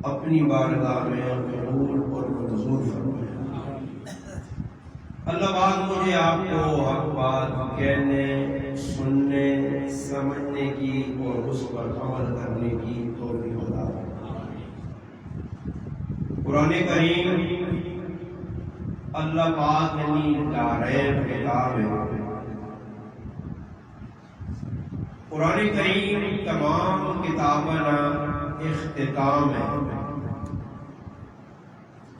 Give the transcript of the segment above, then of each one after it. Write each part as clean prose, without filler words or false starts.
اپنی بارگاہ میں قبول اور منظور فرمائے۔ اللہ پاک مجھے آپ کو حق بات کہنے، سننے، سمجھنے کی اور اس پر عمل کرنے کی توفیق عطا فرمائے۔ قرآن کریم اللہ پاک نے دارین کتاب ہے۔ قرآن کریم تمام کتابوں کا اختتام ہے۔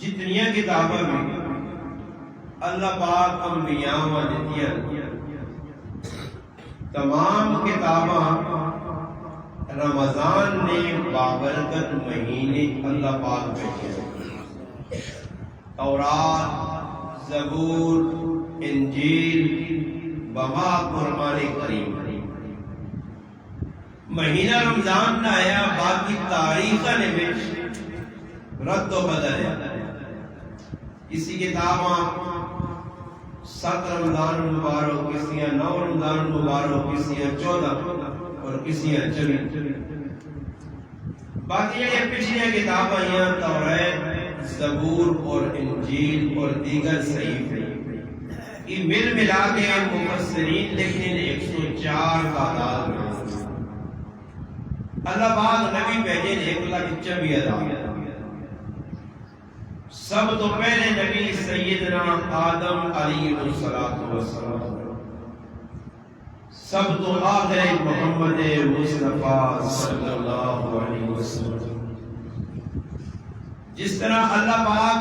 جتنی کتابیں بھی اللہ پاک انبیاء و دتیاں تمام کتاباں رمضان نے بابرکت مہینے اللہ پاک بھیجے۔ تورات، زبور، انجیل بما قرآن کریم مہینہ رمضان نہ آیا، باقی تاریخ نے رد و بدل ہے۔ کسی کتاباں 7 رمضان مبارک، کسی 9 رمضان مبارک، کسی 14 اور کسی 24۔ باقی یہ پچھلی کتاباں ہیں توریت، زبور اور انجیل اور دیگر صحیفے، یہ مل ملا کے مفسرین لکھتے ہیں 104 تعداد میں۔ اللہ پاک نبی بھیجے 1,24,000۔ سب تو پہلے نبی سیدنا آدم علیہ السلام، سب تو آخر محمد مصطفیٰ صلی اللہ علیہ وسلم۔ جس طرح اللہ پاک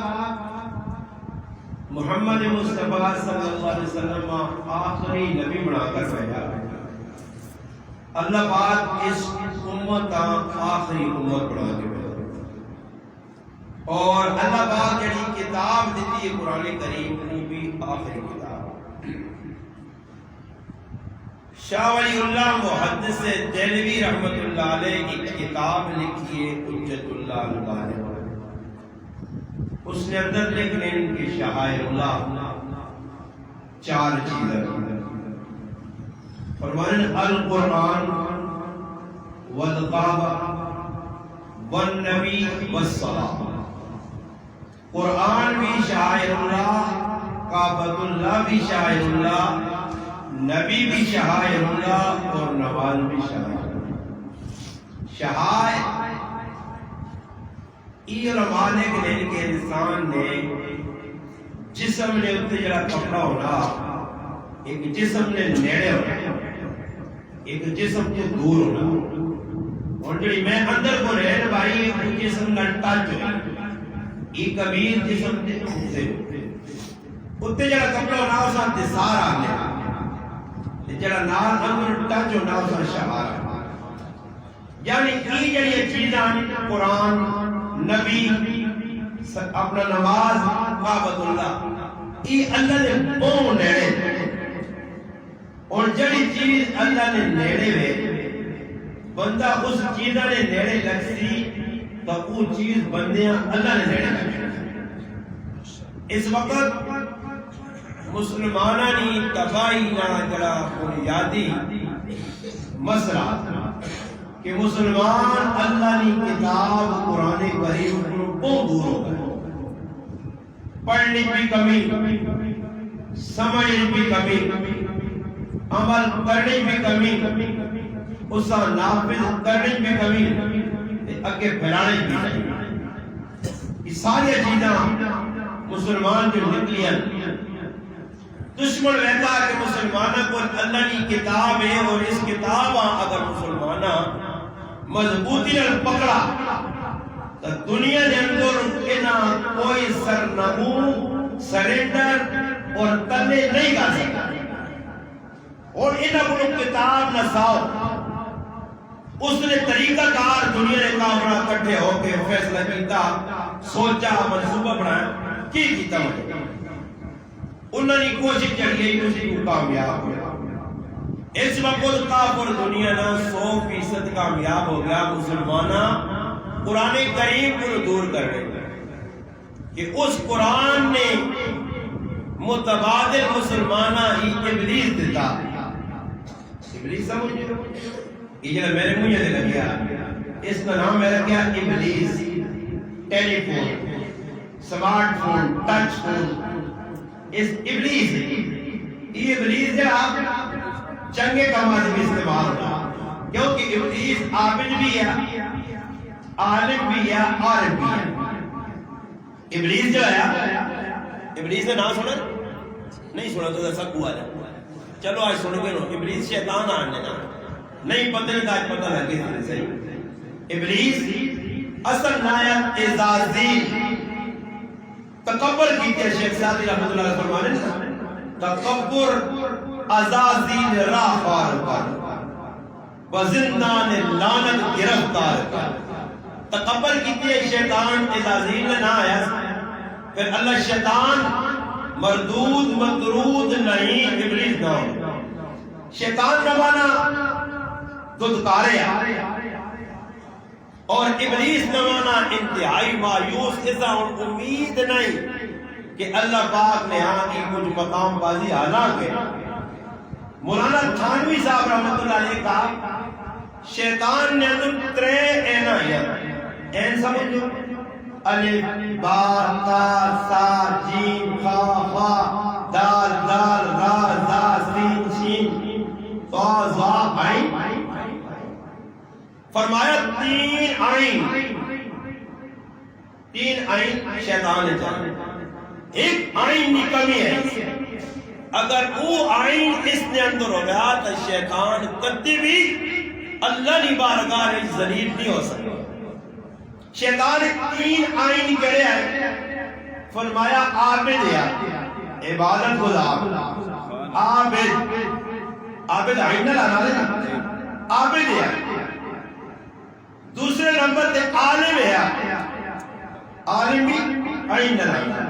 محمد مصطفیٰ صلی اللہ علیہ وسلم آخری نبی بنا کر بھیجا. اللہ پاک اس امت آخری امت بنا کے بھیجا. اور اللہ پاک جڑی کتاب دیتی ہے قرآن کریم وہ بھی آخری کتاب. شاہ ولی اللہ محدث دہلوی رحمۃ اللہ علیہ کی کتاب لکھی ہے حجت اللہ البالغ. اس نے اندر لکھ لیں کہ شعائر اللہ 4 چیزیں فرمانے القرآن والکعبہ والنبی والصلاۃ. قرآن بھی شعائر اللہ، کعبۃ اللہ بھی شعائر اللہ، نبی بھی شعائر اللہ اور نماز بھی شعائر اللہ. شعائر یہ علماء نے کہ انسان نے جسم نے اتنے جڑا کپڑا ہونا، ایک جسم نے نیڑے ہونا، ایک جسم کے دور ہونا. اور جڑی میں اندر کو رہن بھائی ایک جسم نہ ٹچ ہوئی، ایک کبیر جسم کے سے اتنے جڑا کپڑا ہونا اس کا دسار آنے، جڑا نال اندر ٹچ ہونا اس کا شعار. یعنی یہ جڑی چیزاں قرآن، نبی، اپنا نماز، کعبۃ اللہ، یہ اللہ نے بہت نیڑے. اور جڑی چیز اللہ نے نیڑے ہوئے بندہ اس چیزہ نے نیڑے لگ سی تو وہ چیز بندیاں اللہ نے نیڑے لگ. اس وقت مسلمانہ نی تباہی نہ جڑا بنیادی مسئلہ کہ مسلمان اللہ کی کتاب قرآن کریم کو بہت دور ہو گئے. پڑھنے کی کمی، سمجھنے کی کمی، عمل کرنے کی کمی، اس کا نافذ کرنے کی کمی، اگے پھیلانے کی کمی. یہ ساری چیزاں مسلمان جو نکلی ہیں. دشمن رہتا ہے کہ مسلمانوں کو اللہ کی کتاب ہے اور اس کتاب اگر مسلمانہ مضبوطی نے پکڑا تو دنیا کے اندر انہاں کوئی سرنگو، سرنڈر اور تلے نہیں کر سکتا. اور انہاں کو کتاب نہ ساؤ اس نے طریقہ کار دنیا نے کافرہ کٹھے ہو کے فیصلہ کیتا، سوچا، منصوبہ بنایا، کی کیتا مجھے انہوں نے کوشش چڑھی اسی کو کامیاب ہوا. اس وقت کافر دنیا نہ 100% کامیاب ہو گیا. مسلمانہ قرآن کریم کو دور کر رہے کہ اس قرآن نے متبادل مسلمانہ ہی ابلیس دیتا. ابلیس سمجھے یہ جب میرے مجھے دے لگیا اس کا نام میرا کیا ابلیس. Telephone, smart phone, touch phone, اس ابلیس یہ ابلیس جو آپ چنگے کامات بھی استعمال ہوتا کیونکہ ابلیس عابد بھی ہے، عالم بھی ہے، عارف بھی ہے. ابلیس جو ہے، ابلیس نے نام سنا نہیں سنا تو سب کو آ جائے. چلو آج سن کے لو. ابلیس شیطان آنے نا نہیں پتہ نہیں آج پتہ لگے صحیح. ابلیس اصل نایت ازازیل تکبر کی کہ شیخ سعدی رحمۃ اللہ علیہ فرمانے نا تکبر ازازیل راہ پار کر و زندان لعنت گرفتار کر. تکبر کی کہ شیطان ازازیل نہ آیا پھر اللہ شیطان مردود مطرود نہیں ابلیس نہ ہو. شیطان نوانا ددکارے اور ابلیس نوانا انتہائی مایوس ایسا اور امید نہیں کہ اللہ پاک نے یہاں کی کچھ مقام بازی حالانکہ مولانا تھانوی صاحب رحمۃ اللہ علیہ کا شیطان نے ترے اینا ہے. این سمجھو الف با تا سا جیم خا خا دال دال را زا سین شین طا ظا عین. فرمایا تین عین شیطان نے جانے. ایک عین کی کمی ہے. اگر وہ عین اس نے اندر ہو گیا تو شیطان کدی بھی اللہ کی بارگاہ میں ذلیل نہیں ہو سکتا. شیطان تین عین کرے ہیں. فرمایا عابد ہے، عبادت گزار، عابد، عابد عین لانا دے، عابد ہے۔ دوسرے نمبر تے عالم ہے، عالم بھی عین لانا۔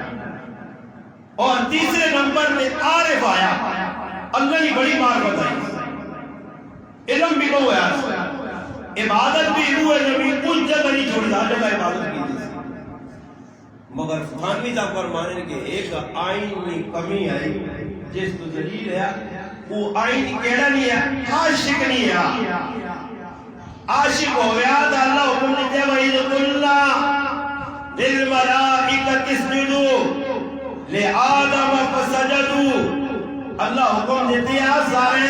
اور تیسرے نمبر تے عارف آیا، اللہ نے بڑی معرفت آئی، علم بھی کو ہے، عبادت بھی روح نبی اس جگہ نہیں چھوڑتا جگہ عبادت کی تھی۔ مگر تھانوی صاحب فرمانے کہ ایک آئین میں کمی آئی جس تو دلیل ہے وہ آئین کیڑا نہیں ہے، عاشق نہیں ہے۔ عاشق ہو گیا تو اللہ حکم دیتے ہیں وَإِذْ قُلْنَا لِلْمَلَائِكَةِ اسْجُدُوا لِآدَمَ فَسَجَدُوا، اللہ حکم دیتے ہیں سارے،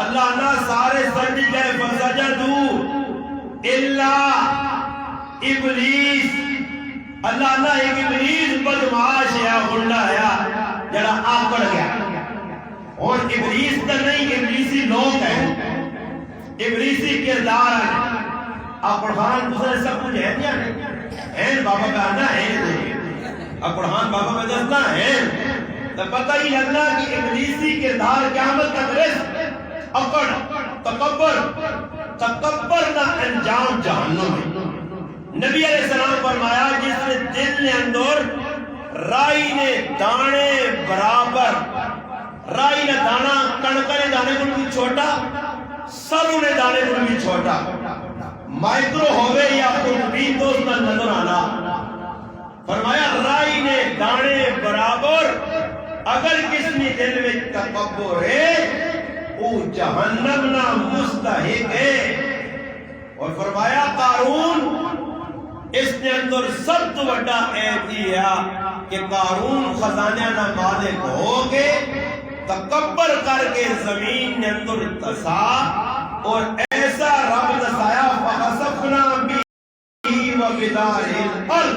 اللہ نہ سارے سجدے گئے، فَسَجَدُوا إِلَّا ابلیس، اللہ نہ ایک ابلیس بدمعاش ہے، گنڈا ہے جڑا آکڑ گیا۔ اور ابلیس تو نہیں، ابلیسی لوگ ہیں، ابلیسی کردار ہیں۔ آپ خان دوسرے سب کچھ ہے کیا نہیں؟ این بابا کا آنا ہے، اپڑھان بابا میں دسنا ہے تو پتہ ہی لگنا کہ ابلیسی کردار قیامت کا درست اکڑ تکبر نہ انجام جہنم ہے۔ نبی علیہ السلام فرمایا جس نے دل نے اندر رائی نے دانے برابر، رائی نے دانا کڑکنے دانے کو بھی چھوٹا، سرو نے دانے کو بھی چھوٹا، مائکرو ہوئے یا خودبین دوست نہ نظر آنا۔ فرمایا رائی نے دانے برابر، اگر کس نے دل میں تکبر ہے وہ جہنم نہ مستحق ہے۔ اور فرمایا قارون، اس نے اندر سب تو بڑا عیب دیا کہ قارون خزانہ نہ مالک ہو کے تکبر کر کے زمین نے اندر تسا، اور ایسا رب دسایا فَخَسَفْنَا بِهِ وَبِدَارِهِ الْأَرْضِ،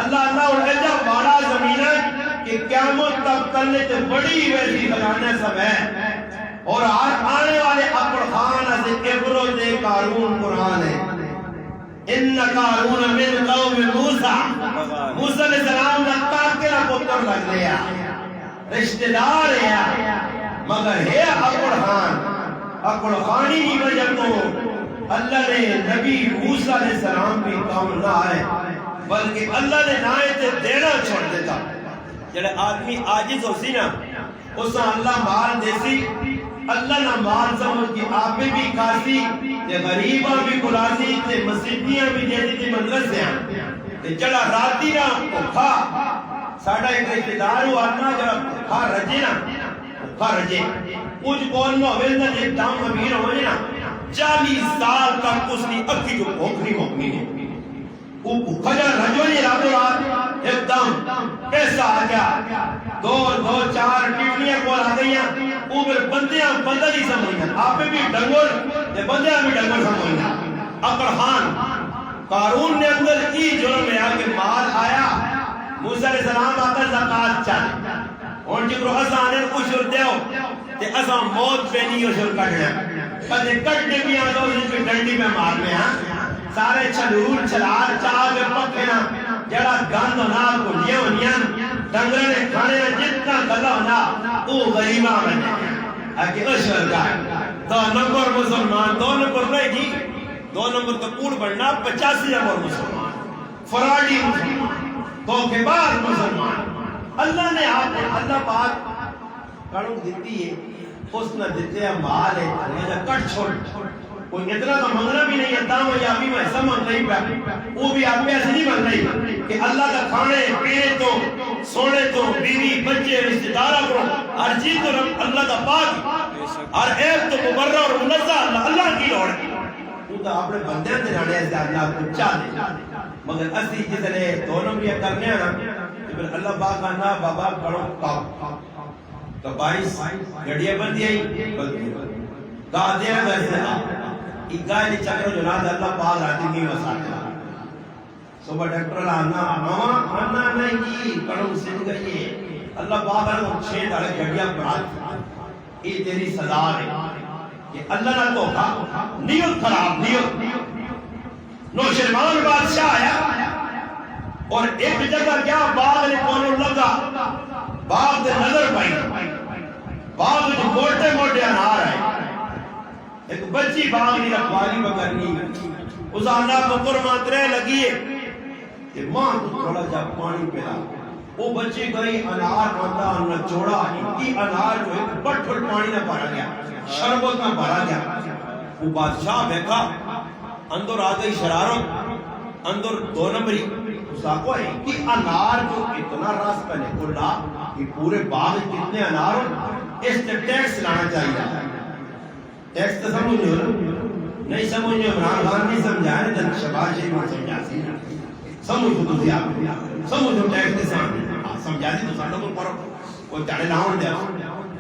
اللہ نہ اور ایجا بڑا زمین ہے کہ قیامت تک تلنے تے بڑی ویسی خزانہ سب ہے۔ اور آنے والے اکڑ خان سے عبرو دے قارون قرآن ہے، ان قارون من قوم موسیٰ، موسیٰ علیہ السلام کا تاکرہ پتر لگ لیا، رشتہ دار ہے، مگر ہے اکڑ خان۔ اکڑ خانی کی وجہ تو اللہ نے نبی موسیٰ علیہ السلام کی قوم نہ آئے، بلکہ اللہ نے نہ آئے دینا چھوڑ دیتا۔ جڑے آدمی عاجز ہو سی نا، اس اللہ مال دیسی، اللہ نہ مال سمجھ کی آپ بھی کھاسی، تے غریباں بھی کلاسی، تے مسیحیاں بھی جیسی تھی مدرسیاں، تے جڑا راتی نا کھا ساڑھا ایک رشتہ دار ہوا نا، جڑا کھا رجے نا، کھا رجے کچھ کون میں ہوئے نا ایک دام امیر ہوئے نا، 40 سال تک اس کی اکھی جو بھوکنی ہے، وہ کھجا رجو نہیں راتوں رات ایک دم پیسہ آ گیا، دو 4 ٹیٹنیاں کول آ گئیاں، وہ پھر بندیاں بندہ نہیں سمجھنا، آپ بھی ڈنگر تے بندیاں بھی ڈنگر سمجھنا۔ اکڑ خان قارون نے اندر کی جرم ہے کہ مال آیا، موسیٰ علیہ السلام آتا زکاة چاہے، اور جکرو اسا آنے اشر دیو تے اسا موت پہ نہیں اشر کٹنا، کدے کٹنے بھی آدھو اس پہ ڈنڈی میں مارنے ہیں، سارے چھلور چھلار چاہ کے پکھنا، جڑا گند ہونا کھلیاں ہونیاں، ڈنگر نے کھانے جتنا گلہ ہونا وہ غریبہ بنے اکی اشر کا۔ 2 نمبر مسلمان، 2 نمبر نہیں جی، 2 نمبر تو کوڑ بڑھنا، 85 نمبر مسلمان، فراڈی مسلمان، دھوکے باز مسلمان۔ اللہ نے آپ اللہ پاک کڑوں دیتی ہے، اس نے دیتے ہیں مال ہے، یہ کٹ چھوڑ، کوئی اتنا تو منگنا بھی نہیں ہے، دام یا بھی میں ایسا منگ نہیں پہ، وہ بھی آپ ایسے نہیں منگ نہیں کہ اللہ کا کھانے پینے تو سونے تو بیوی بچے رشتہ دارہ کو ہر چیز تو اللہ کا پاک، ہر عیب تو مبرہ اور منزہ اللہ کی لوڑ ہے، وہ تو آپ نے بندیاں دلانے ایسے اللہ کو چاہ دے، مگر اسی جس نے 2 نمبر کرنے ہیں پھر اللہ پاک آنا بابا کرو کام تو 22 گھڑیاں بندی آئی دادیاں ویسے اگاہ نے چکر جناد اللہ پاک آتی نہیں وساتے صبح ڈاکٹر اللہ آنا نہیں کی کرو سن گئی اللہ پاک آنا 6 دارے گھڑیاں برات یہ تیری سزا ہے کہ اللہ نہ توقع نیت خراب نیت نوشرمان بادشاہ آیا اور ایک جگہ کیا باغ نے کونوں لگا باغ دے نظر پائی باغ جو موٹے موٹے انار آئے ایک بچی باغ دی رکھوالی بکرنی اس انار بکر ماترے لگی ہے کہ ماں تو تھوڑا جا پانی پلا وہ بچی گئی انار آتا نچوڑا کی انار جو ایک بٹھل پانی نہ بھرا گیا شربت نہ بھرا گیا وہ بادشاہ بیٹھا اندر آ گئی شرارت اندر دو نمبری اس آقو ہے کہ انار جو اتنا راس پہنے کھلا کہ پورے باغ کتنے انار اس نے ٹیکس لانا چاہیے ٹیکس تو سمجھو نہیں سمجھو عمران خان نہیں سمجھا رہے تھے شباز شریف میں سمجھا سی سمجھو تو سی آپ سمجھو ٹیکس کے سامنے سمجھا دی تو ساتھ کو پڑھو کوئی چاڑے لاؤن دیا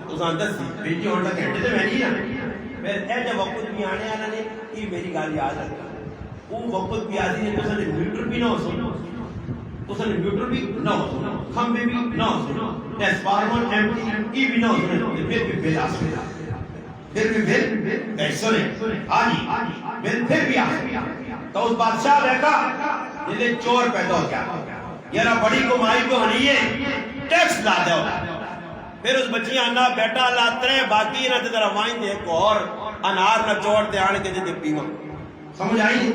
تو سانتا سی بیٹی ہوتا کہتے تھے میں نہیں نا پھر اے جب وقت بھی آنے آنا نے یہ میری گالی یاد رکھا وہ وقت بھی آدھی نے تو سنے میٹر بھی نہ ہو سنو تو سنے میٹر بھی نہ ہو سنو کھمبے بھی نہ ہو سنو ٹیسپارمن کی بھی نہ ہو سنو پھر بھی بل آ سکتا پھر بھی بل سنے آجی پھر بھی آ تو اس بادشاہ بیٹھا جلے چور پیدا ہو گیا یارا بڑی کمائی کو ہنی ہے ٹیکس لا دے پھر اس بچی آنا بیٹا لاترے باقی نہ تیرا وائن دے ایک اور انار نہ چوڑ تے آنے کے دے پیوا سمجھ آئی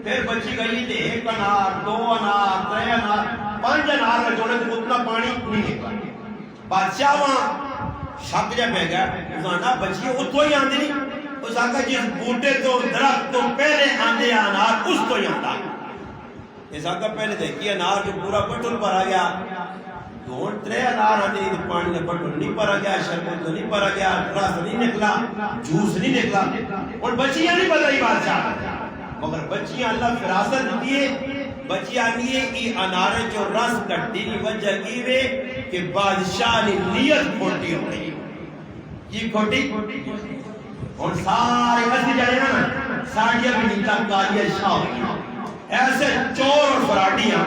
پھر بچی گئی تے ایک انار دو انار ترے انار پانچ انار نہ چوڑے تے اتنا پانی نہیں نکلا بادشاہ وہاں شک جب ہے گیا اس آنا بچی اتو ہی آندی نہیں اس آقا جس بوٹے تو درخت تو پہلے آندے انار اس تو ہی آندا اس آقا پہلے دیکھی انار جو پورا بٹل پر آ گیا دو ترے انار آنے نہیں پانی نے بٹل نہیں پڑا گیا شربت نہیں پڑا گیا رس نہیں نکلا جوس نہیں نکلا اور بچیاں نہیں بتائی بادشاہ مگر بچیاں اللہ فراست دیتی ہے بچیاں نہیں ہے کہ انارے جو رس کٹی نہیں وجہ کی وے کہ بادشاہ نے نیت کھوٹی ہو گئی یہ کھوٹی اور سارے ایسے جائے نا ساڑیاں بھی نیتا کاریہ شاہ ہوئی ایسے چور اور فراڈیاں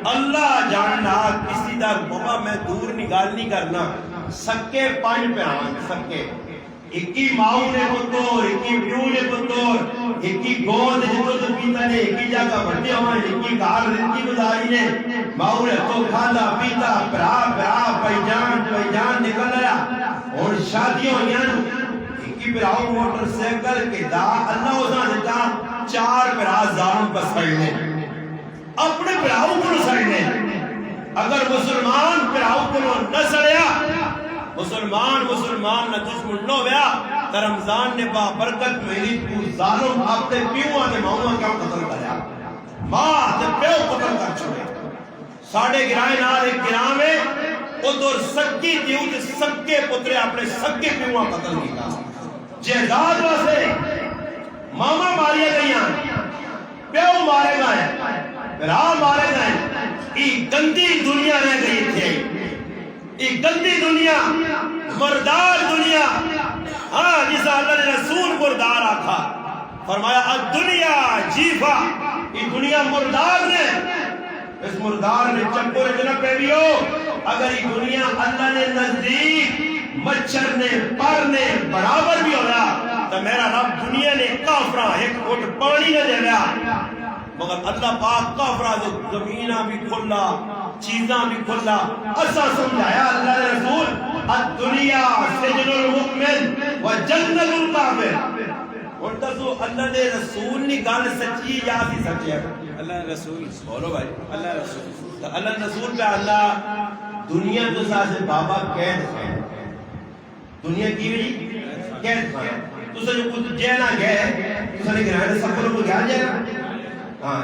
اللہ جاننا کسی دا بابا میں دور نگال نہیں کرنا سکے پانچ پہ آن سکے ایکی ماؤں نے پتور ایکی پیو نے پتور ایکی گود جتو تو پیتا نے ایکی جاگہ بڑھتے ہوئے ایکی گار رنگی گزاری نے ماؤں نے تو کھانا پیتا پرا پیجان نکل رہا اور شادیوں یعنی ایکی پراؤں موٹر سیکل کے دا اللہ ازاں دیتا چار پرا زاروں پر سڑنے اپنے پراؤں کو سڑنے اگر مسلمان پراؤں کو نہ سڑیا مسلمان نہ دشمن نہ ہویا تو رمضان نے با برکت میری کو ظالم اپنے پیوں آنے ماؤں کیا قتل کریا ماں تے پیو قتل کر چھوڑے ساڑھے گرائے نال ایک گراہ میں ادھر سکی دیو تے سکے پترے اپنے سکے پیوں قتل کیا جہداد واسے ماما ماریا گئیاں پیو مارے گئے راہ مارے گئے ایک گندی دنیا رہ گئی تھے ایک گندی دنیا مردار دنیا ہاں جسا اللہ نے رسول مردار آکھا فرمایا الدنیا جیفا یہ دنیا مردار نے اس مردار نے چپو رجنہ پہ بھی ہو اگر یہ دنیا اللہ نے نزدیک مچھر نے پر نے برابر بھی ہو رہا تو میرا رب دنیا نے کافرہ ایک گھٹ پانی نہ دے رہا مگر اللہ پاک کافرہ سے زمینہ بھی کھلا چیزاں بھی کھلا ایسا سمجھایا اللہ نے رسول الدنیا سجن المؤمن و جنت الکافر اور تسو اللہ نے رسول نے گال سچی یا بھی سچی ہے اللہ رسول بولو بھائی اللہ رسول اللہ رسول پہ اللہ دنیا تو ساتھ بابا قید ہے دنیا کی بھی قید ہے تو سے جو کچھ جینا گئے تو سے گرہنے سفر کو گیا جائے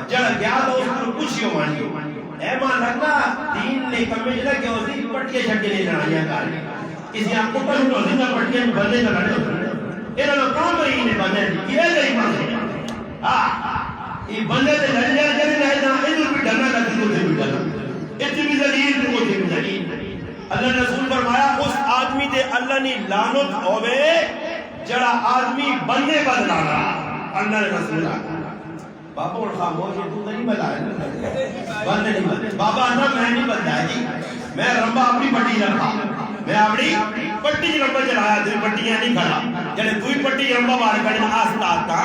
جڑ گیا تو اس کو کچھ ہی مانی اے ماں لگا دین نے کمی جلہ کہ اسی پٹکے چھٹے لے لڑائیاں کار کسی آپ کو پڑھو تو اسی پٹکے میں بندے نہ لڑے انہوں نے کام رہی نے بندے یہ لئی ماں یہ بندے سے لڑ جائے جائے لائے جائے ادھر بھی ڈرنا لگی کو سے بھی ڈرنا اتنی ذلیل بھی کو سے بھی ذلیل اللہ رسول فرمایا اس آدمی دے اللہ نے لعنت ہوئے جڑا آدمی بندے بدلانا اللہ نے رسول آگا بابا اور خاموش ہے تو نہیں بتایا بندے نہیں بتایا بابا انا میں نہیں بتایا جی میں رمبا اپنی پٹی رکھا میں اپنی پٹی رمبا چلایا دے پٹیاں نہیں کھڑا جڑے دوئی پٹی رمبا مار کھڑی آستا آتا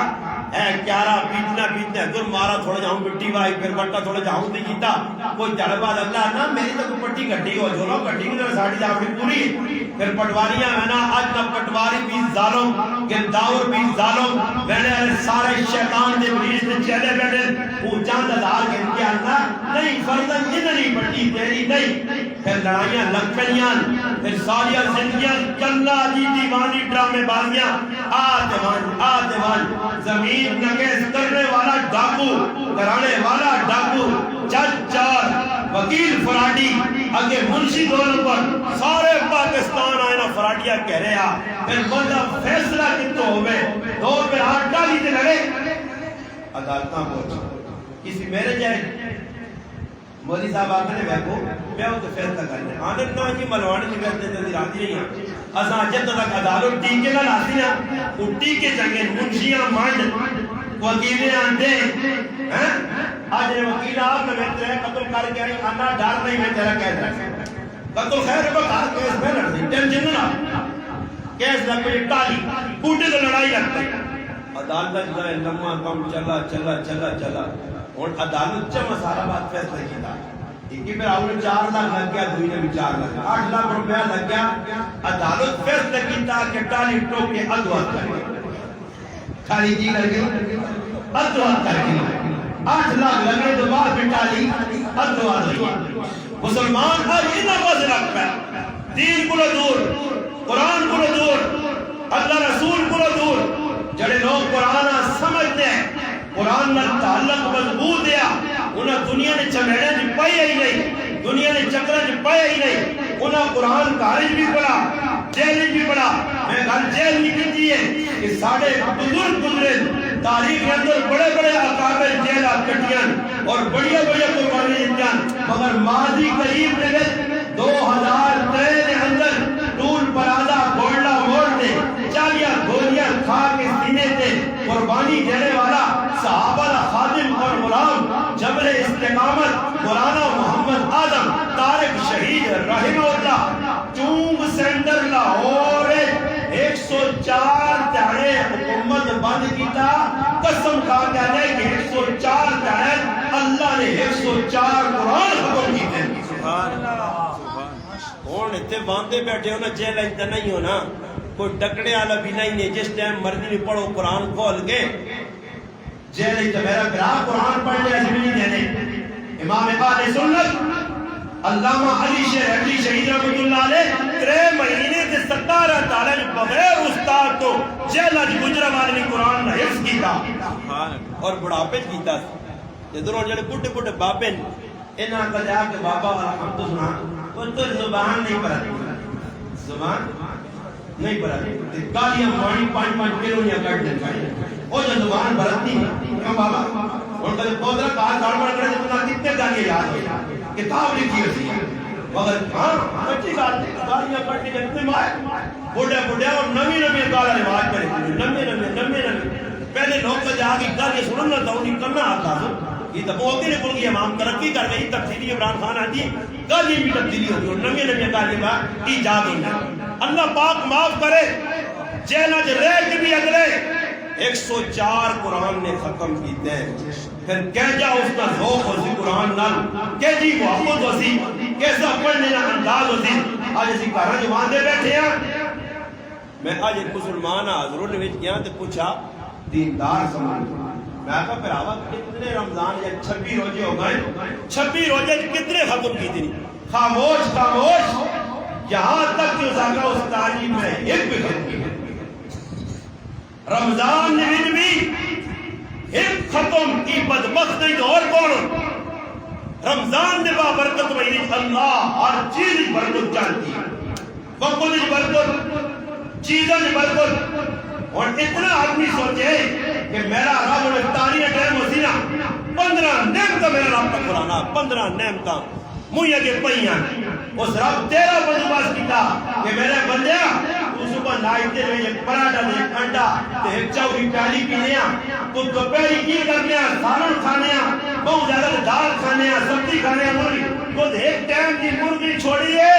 اے کیارا پیٹنا پیٹنا گر مارا تھوڑا جاؤں مٹی وائی پھر بٹا تھوڑا جاؤں دی کیتا کوئی جڑبا اللہ نا میری تو پٹی گھٹی ہو جو لو گھٹی کی ساڑی جاؤں پوری پھر پٹواریاں ہے نا آج کا پٹواری بھی ظالم گرداور بھی ظالم میں نے سارے شیطان دے مریض دے چہلے بیٹھے وہ چاند ادار کے کیا اللہ نہیں فرضاً یہ نہیں پٹی تیری نہیں پھر لڑائیاں لگ پڑیاں پھر سالیاں زندگیاں چلا جی دیوانی ڈرامے بازیاں آدمان زمین نکیس کرنے والا ڈاکو کرانے والا ڈاکو جج چار وکیل فراڈی اگے منشی دونوں پر سارے پاکستان آئے نا فراڈیاں کہہ رہے ہیں پھر بندہ فیصلہ کتو ہوئے دور پہ ہاتھ ڈالی تے لگے عدالتاں پہنچا کسی میرے جائے مولی صاحب آتے نے بیکو میں ہوں تو فیصلہ کرنے آنر نہ جی ملوانے کی کرتے تھے راتی نہیں ہیں ازاں جد تک عدالت ٹیکے نہ لاتی نا وہ ٹیکے چنگے منشیاں مانڈ وکیلیں آندے آج نے وکیل آپ نے میں تیرے قتل کر کے آئی آنا ڈار نہیں میں تیرا کہہ رہا قتل خیر بکا کیس میں لڑ دی ٹینشن نہ کیس لگ پہ ٹالی پوٹے تو لڑائی لگتا ہے عدالت جائے لمحہ کم چلا اور عدالت چا مسارہ بات فیصلہ کی تھا ایک پر آؤں 4 لاکھ لگ گیا دوئی نے بھی 4 لاکھ 8 لاکھ روپیہ لگ گیا عدالت فیصلہ کی تھا کہ ٹالی ٹوک کے ادوات کر گئے ٹالی جی کر گئے ادوات کر گئے 8 لاکھ لگے تو بعد میں ٹالی ادوات ہوئی مسلمان ہر یہ نفذ رکھ پہ دین کو دور قرآن کو دور اللہ رسول کو دور جڑے لوگ قرآن سمجھتے ہیں قرآن میں تعلق مضبوط ہے انہیں دنیا نے چمیڑے جی پائی ہی نہیں دنیا نے چکرہ جی پائی ہی نہیں انہیں قرآن کالج بھی پڑھا جیل بھی پڑھا میں گھر جیل نکل دیئے کہ ساڑھے بزرگ گزرے تاریخ کے اندر بڑے بڑے اکابر جیلہ کٹیاں اور بڑیا قربانی جتیاں مگر ماضی قریب نے 2003 کے اندر ٹول پرادہ گولڈا موڑ دے 40 گولیاں کھا کے سینے تے قربانی دینے والا صحابہ خادم اور غلام جبل استقامت مولانا محمد آدم طارق شہید رحمہ اللہ چونگ سینٹر لاہور 104 تہنے حکومت بند کیتا قسم کھا کے آنے کہ 104 تہنے اللہ نے 104 قرآن حکم کیتے سبحان اللہ کون اتنے باندھے بیٹھے ہونا جیل انتا نہیں ہونا کوئی ڈکڑے آلہ بھی نہیں ہے جس ٹائم مرضی نہیں پڑھو قرآن کھول کے جیل انتا میرا گراہ قرآن پڑھ لیا ایسے بھی نہیں دینے امام اہل سنت علامہ علی شیر علی شہید رحمت اللہ علیہ 3 مہینے سے 17 تعالیٰ نے بغیر استاد تو جیل آج گجرہ والے نے قرآن نہ حفظ کیتا اور بڑھاپے کیتا جدروں جڑے بڑھے بڑھے باپے انہاں کا جا کے بابا الحمد سنا تو زبان نہیں پڑھتی زبان نہیں پڑھتی گالیاں مانی 5 کلو یا کٹ دیں وہ جو زبان بھرتی کیوں بابا ان کا پودرہ کہا گاڑبڑ کرے تو کتنے گالیاں یاد ہوئی کتاب لکھی ہوئی مگر ہاں بچی گالیاں کٹنے کے اتنے مائے بڑھے اور نمی گالا رواج کرے نمی پہلے لوگ کا جا کے گالیاں سننا تھا انہیں کرنا آتا تھا یہ تو بہت ہی نہیں امام ترقی کر گئی تفصیلی عمران خان آتی گالی بھی تبدیلی ہوگی اور نمی گالی بات کی جا گئی اللہ پاک معاف کرے جیلہ ریک بھی اگلے 104 قرآن نے ختم کیتے ہیں پھر کہہ جا اس کا ذوق ہوسی قرآن نال کہ جی محمد ہوسی کیسا پڑھنے نا انداز ہوسی آج اسی کارا جو باندھے بیٹھے ہیں میں آج ایک مسلمان حضروں نے بیچ گیا تو پوچھا دیندار سمان میں کہا پھر آوہ کتنے رمضان یا 26 روزے ہو گئے 26 روزے کتنے ختم کی تھی خاموش یہاں تک کہ زاکہ اس تعلیم میں ایک بھی ختم کی رمضان نے بھی ایک ختم کی بدبخت نہیں تو اور کون رمضان نے بابرکت وہی اللہ ہر چیز برکت چاہتی وقت کی برکت چیزوں کی برکت اور اتنا آدمی سوچے کہ میرا رب اور افطاری ٹائم ہوتی نا 15 نعمتہ میرا رب کا قرآن 15 نعمتہ مجھے کے پہیاں اس رب تیرا بندوباز کیتا کہ میرے بندیا تو صبح نائتے ہوئے ایک پراٹھا دے ایک انڈا تے ایک چاوری پیالی پینیا تو دوپہری کی کرنیا سالن کھانیا بہت زیادہ دال کھانیا سبزی کھانیا مرغی تو ایک ٹائم کی مرغی چھوڑیے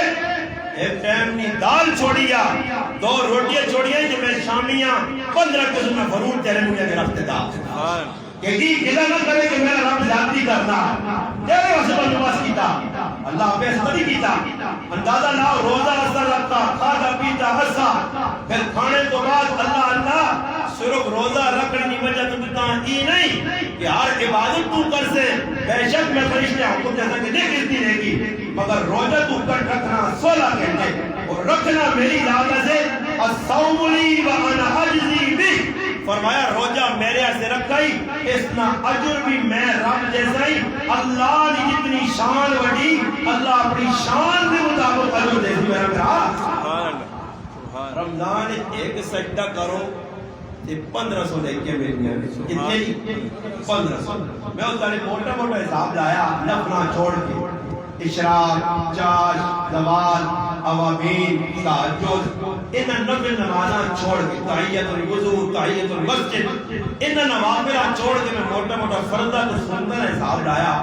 ایک ٹائم نہیں دال چھوڑیا 2 روٹیاں چھوڑیا جو میں شامیاں 15 قسم میں فرور تیرے مجھے کے رفتے دا کہ گلہ نہ کرے کہ میرا رب زیادتی کرنا تیرے واسے بندوباس کیتا اللہ پہ استدی کیتا اندازہ لاؤ روزہ اثر رکھتا کھاتا پیتا ہسا پھر کھانے تو بعد اللہ صرف روزہ رکھنے کی وجہ تو کتا ہی نہیں کہ ہر عبادت تو کر سے بے شک میں فرشتے حکم جیسا کہ دیکھ اتنی رہے گی مگر روزہ تو کر رکھنا 16 گھنٹے اور رکھنا میری ذات سے الصوم لی وانا اجزی بھی فرمایا روزہ میرے سے رکھائی اتنا اجر بھی میں رب جیسا ہی اللہ نے جتنی شان وڈی اللہ اپنی شان کے مطابق اجر دے دی میرا بھرا رمضان ایک سجدہ کرو یہ 1500 لے کے ملنی کتنے جی 1500 میں اس نے موٹا موٹا حساب لایا نفنا چھوڑ کے اشراق چاش زوال اوابین تہجد ان نفل نمازاں چھوڑ کے تحیت الوضو تحیت المسجد ان نوافل چھوڑ کے میں موٹا موٹا فرضہ تو سنتن حساب لایا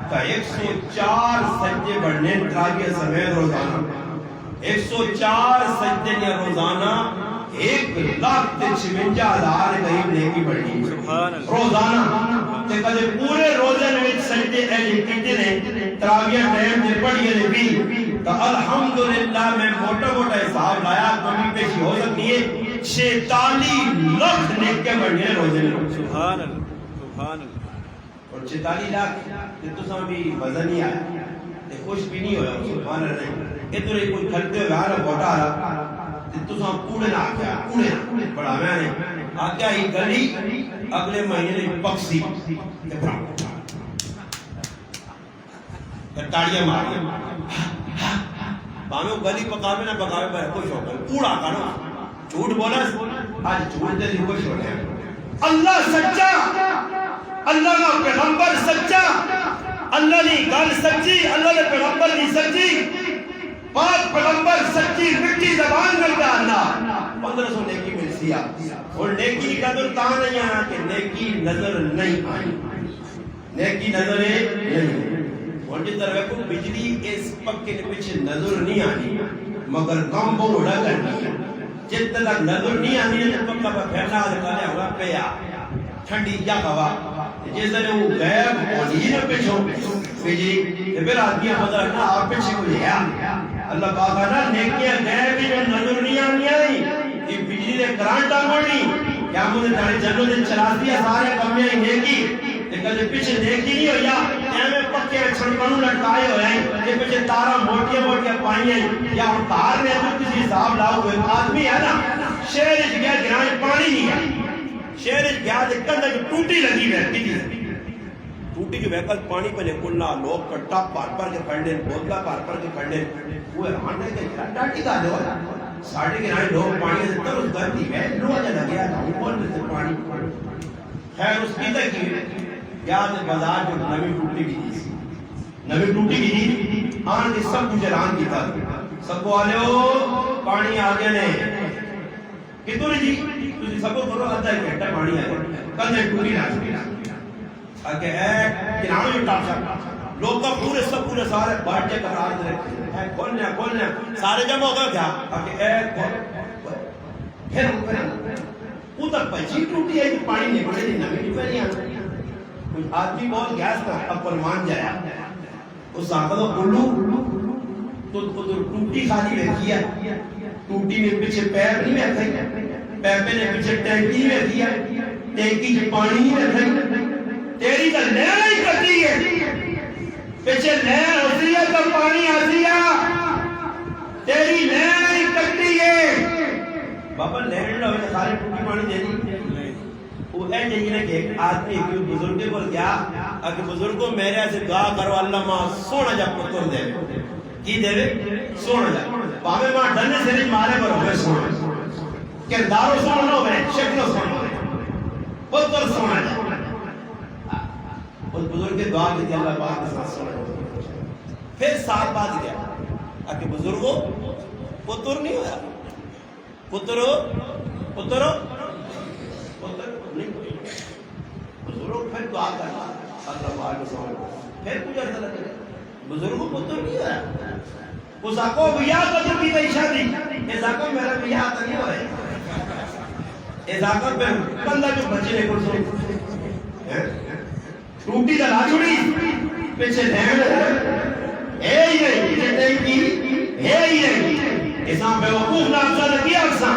کہ 104 سجدے بڑھنے تراویح سمیت روزانہ 104 سجدے روزانہ 1,56,000 قریب نیکی بڑھی روزانہ تے کدے پورے روزے میں سجدے ایجے کیتے نے تراویح ٹائم تے پڑھیے نے بھی تو الحمدللہ میں موٹا موٹا حساب لایا کمی پیشی ہو سکتی ہے 46 لاکھ نیکی بڑھنے روزے میں سبحان اللہ اور 46 لاکھ تے تو ساں بھی وزن نہیں آیا تے خوش بھی نہیں ہویا سبحان اللہ ادھر کوئی کھلتے ہوئے آ رہا بوٹا رہا تو ساں کوڑے نہ آکیا کوڑے بڑا میں نے آکیا ہی گلی اگلے مہینے نے پکسی تاڑیاں ماریا بامیوں گلی پکاوے نہ پکاوے پر خوش ہو کر کوڑا کرو جھوٹ بولا آج جھوٹ دے لی خوش ہو گیا اللہ سچا اللہ کا پیغمبر سچا اللہ نے گل سچی اللہ نے پیغمبر کی سچی پاک پیغمبر سچی مٹی زبان کرتا اللہ 1500 نیکی مل سیا اور نیکی کی قدر تا نہیں آنا کہ نیکی نظر نہیں آئی نیکی نظر نہیں اور جس طرح کو بجلی اس پکے کے پیچھے نظر نہیں آنی مگر کم بوڑا کرنی جت تک نظر نہیں آنی جب پکا پر پھیلنا دکھانے ہوا پیا ٹھنڈی یا ہوا جیسے وہ غیب ہونی نہ پیچھو بجلی پھر آدمی مدر رکھنا آپ پیچھے کو لیا اللہ پاک نا نیکیاں غیب جو نظر نہیں آنی آئی یہ بجلی دے کرانٹا موڑی کیا مجھے داڑی جنوں دے چلاتی ہے سارے کمیاں ہی نیکی لیکن جو پیچھے نیکی نہیں ہویا ایمیں پکے چھڑکنوں لٹکائے ہوئے ہیں یہ پیچھے تارہ موٹیاں موٹیاں پائیں ہیں یا ہم کار میں تو کسی حساب لاؤ ہوئے آدمی ہے نا شہر اچھ گیا گرائیں پانی نہیں ہے شہر اچھ گیا دکھتا جو ٹوٹی لگی ہے ٹوٹی کے ویکل پانی پہ نکلنا لوگ کٹا پار کے کھڑنے بوتلا پار کے کھڑنے وہ ایران ہے کہ ڈاٹی کا دو ساڑھے کے نائے لوگ پانی سے تر اس گھر دی ہے لوگ جا گیا تھا اوپر میں سے پانی خیر اس کی تک یاد بازار جو نمی ٹوٹی کی تھی نمی ٹوٹی کی تھی آن کے سب کچھ اعلان کی تھا سب کو آلے ہو پانی آگے نے کتوں نے جی تجھے سب کو کرو آتا ہے گھنٹہ پانی آگے کل نے ٹوٹی نہ کہ اے کناروں جو ٹاپ سکتا لوگ کا پورے سب پورے سارے بارٹے کا راج رکھتے ہیں کھولنے سارے جمع ہو گئے کیا کہ اے پھر وہ تک پچھی ٹوٹی ہے کہ پانی نہیں پڑے دی نمی ٹوٹی نہیں کچھ آدمی بہت گیس کا اپر مان جایا اس آقا تو کلو تو ٹوٹی خالی رکھی ہے ٹوٹی میں پیچھے پیر نہیں رکھے پیپے نے پیچھے ٹینکی میں رکھی ہے ٹینکی سے پانی نہیں رکھے تیری تو لہر ہی کرتی ہے پیچھے لہر ہوتی ہے تو پانی آتی ہے تیری لہر ہی کرتی ہے بابا لہر نہ ہوئے سارے ٹوٹی پانی دے دی وہ ہے جائیے نا کہ ایک آدمی ایک بزرگے پر گیا کہ بزرگوں میرے سے دعا کرو اللہ ماں سونا جا پتر دے کی دے سونا جا پاوے ماں ڈھنے سے نہیں مارے پر ہوئے سونا کرداروں سونا ہوئے شکلوں سونا ہوئے پتر سونا جا اس بزرگ کے دعا کی اللہ پاک کے ساتھ سونا پھر ساتھ بات گیا کہ بزرگوں پتر نہیں ہویا پتر نہیں بزرگ پھر دعا کرنا اللہ پاک کے ساتھ پھر کچھ عرض لگے بزرگوں پتر نہیں ہویا اس کو بیاہ کو جو کی گئی شادی اس کو میرا بیاہ تو نہیں ہو رہا ہے اس کو پہ بندہ جو بچے لے کر سو ٹوٹی دا لاجوڑی پیچھے دھین اے ہی نہیں پیچھے ٹینکی اے ہی نہیں اساں بے وقوف نافذہ لگیا اکساں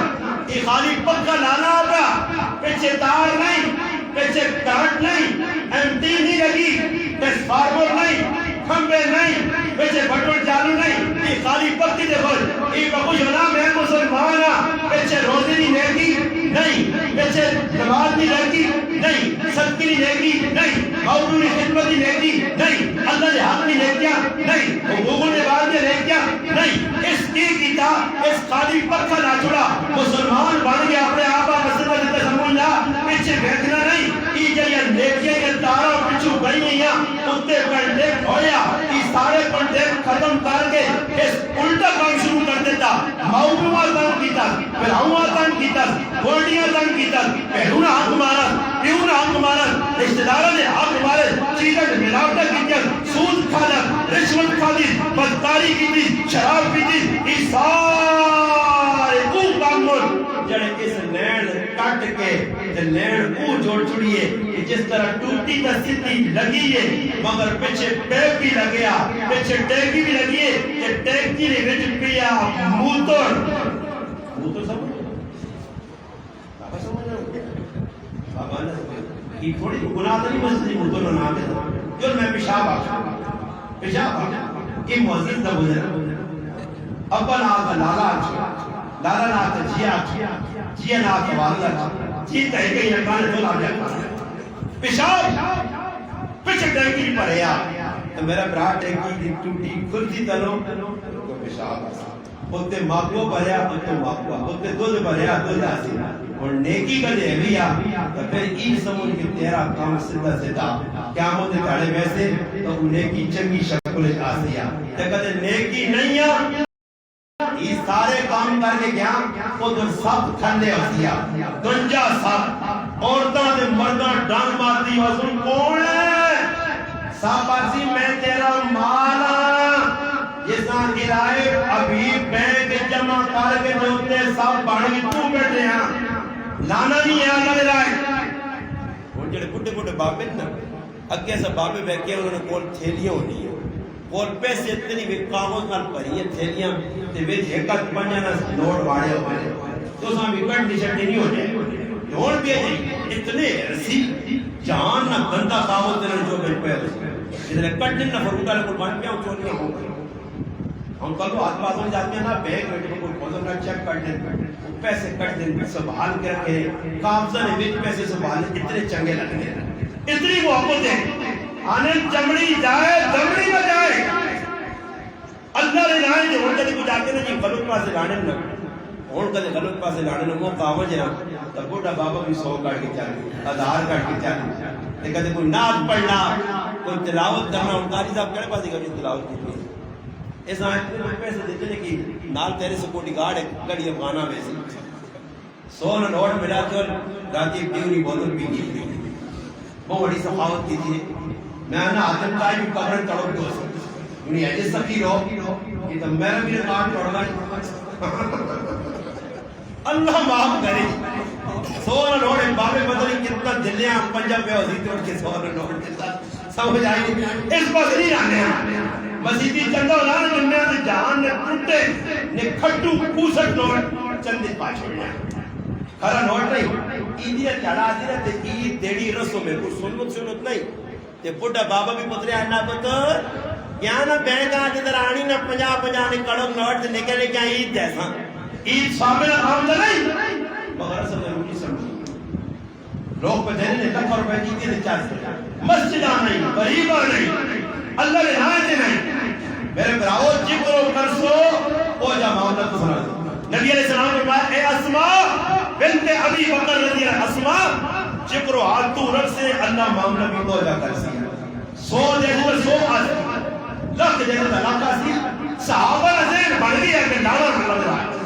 یہ خالی پکا لانا ہوگا پیچھے تار نہیں پیچھے کرنٹ نہیں ایم ٹی نہیں لگی ٹرانسفارمر نہیں کھمبے نہیں پیچھے بٹن چالو نہیں یہ خالی پکی دے بول یہ بخوش ہونا میں مسلمان ہاں پیچھے روزی نہیں نیکی نہیں پیچھے نماز نہیں نیکی نہیں صدقی نہیں نیکی نہیں موضوع نہیں خدمت نہیں نیکی نہیں اللہ نے حق نہیں نیکیاں نہیں حقوق نے بعد میں نیکیاں نہیں اس کی کتاب اس خالی پکا نہ چھوڑا مسلمان بن گیا اپنے آبا مسئلہ جتے سمجھنا پیچھے بیٹھنا نہیں یہ جڑیاں نیکیاں کے تاروں پچھو گئی نہیں ہیں اتے کنٹیکٹ ہویا یہ سارے کنٹیکٹ ختم کر کے اس الٹا کام شروع کر دیتا موضوعہ تنگ کیتا پھراؤں تنگ کیتا گوڑیاں تنگ کیتا پہلون حق مارا پیون حق مارا رشتہ داروں نے حق مارے چیزیں ملاوٹہ کیتا سود کھانا رشوت کھالی بدکاری کیتی شراب پیتی یہ سارے او کامون جڑے اس لینڈ کٹ کے لینڈ او جوڑ چھڑیے جس طرح ٹوٹی تا سیدھی لگی ہے مگر پیچھے پیپ بھی لگیا پیچھے ٹینکی بھی لگی ہے کہ ٹینکی نے وچ پیا موتر سمجھ بابا سمجھ بابا نے یہ تھوڑی گناہ نہیں مسجد موتر نہ نام ہے جو میں پیشاب یہ معزز دا گزر ابا ناتا لالا ناتا جیا ناتا والدہ جیتا ہے کہ یہ کانے تو لاجا پیشاب پیچھے ٹینکی پر ہے تو میرا برا ٹینکی دی ٹوٹی کھلتی تلو تو پیشاب ہوتے ماکو بھریا ہوتے ماکو ہوتے دودھ بھریا دودھ آسی اور نیکی کا دے بھی تو پھر این سمون کی تیرا کام سدھا سدھا کیا ہوتے کھڑے ویسے تو نیکی چنگی شکل آسی تو کہتے نیکی نہیں ہے یہ سارے کام کر کے گیا ادھر سب کھندے ہوتیا گنجا سب عورتاں دے مرداں ڈانگ مارتی وزن کون ہے سب آسی میں تیرا مالا جساں گرائے ابھی بینک جمع کر کے دوتے سب بڑھنی تو بیٹھے ہیں لانا نہیں ہے اللہ لائے اور جڑے بڑھے بڑھے بابے نا اگے سے بابے بیکے انہوں نے کول تھیلیاں ہونی ہے کول پیسے اتنی بھی کاغذ نال پڑھی ہے تھیلیاں تے وچ ایکت پنجاں نوٹ واڑے ہوئے تو ساں بھی کٹ نشٹ نہیں ہو جائے نوٹ بھی اتنے رسی جان نہ گندا کاغذ تے جو بیٹھ پے ادھر کٹ نہ فروٹا لے قربان کیا چوریاں ہو گئی ہم کل آس پاس میں جاتے ہیں نا بینک بیٹھے کو کوئی نہ چیک کر دیں پیسے کٹ دیں سنبھال کے رکھے قابضہ نے بیچ پیسے سنبھالے اتنے چنگے لگنے اتنی محبت ہے آنے چمڑی جائے دمڑی میں جائے اللہ نے لائے جو ہون کدے کو جاتے ہیں جی غلط پاسے لانے نا ہون کدے غلط پاسے لانے نا وہ کامج ہے تب بوڑھا بابا بھی 100 کاٹ کے چاہے آدھار کاٹ کے چاہے کدے کوئی ناز پڑھنا کوئی تلاوت کرنا ان قاری صاحب کڑے پاسے کبھی تلاوت کی اس آئے پیسے دیتے ہیں کہ نال تیرے سکوٹی گارڈ ہے گڑی افغانہ میں سے 100 نوٹ ملا کے راتی پیونی بوتل پی کی وہ بڑی سخاوت کی تھی میں نے آدم کا بھی قبر تڑپ دو انہیں ایجے سخی رو کہ تو میرا بھی کارڈ توڑ گئی اللہ معاف کرے 100 نوٹ بابے بدلی کتنا دلیاں پنجاب پہ ہوتی تھی ان کے 100 نوٹ کے ساتھ سمجھ آئی اس پاس نہیں آنے ہیں مسیدی چندہ ہونا دنیا سے جہان نے ٹوٹے نے کھٹو پوسٹ نوٹ چندے پاچھوڑنا کھرا نوٹ نہیں ایدی چڑھا دینا تے عید دیڑی رسوں میں کچھ سنت نہیں تے بڑھا بابا بھی پترے آنا پتر کیا نا بینک آتے در آنی نا 50 نے کڑک نوٹ سے نکلے کیا عید جیسا عید سامنے کام در نہیں مگر اصل ضروری سمجھ لوگ پہ دینے نے لکھ روپے جیتے نے چاہتے مسجد آنا نہیں غریب آنا نہیں اللہ نے نائے نہیں میرے براؤ جکر و کرسو او جا معاملہ تو سنا نبی علیہ السلام نے کہا اے اسماء بنت ابی بکر رضی اللہ اسماء جکر و آتو رکھ سے اللہ معاملہ بھی تو جا کر سی 100 جیسے 100 آج لکھ جیسے لاکھ سی صحابہ نظر بڑھ گیا کہ ڈالا لگ رہا ہے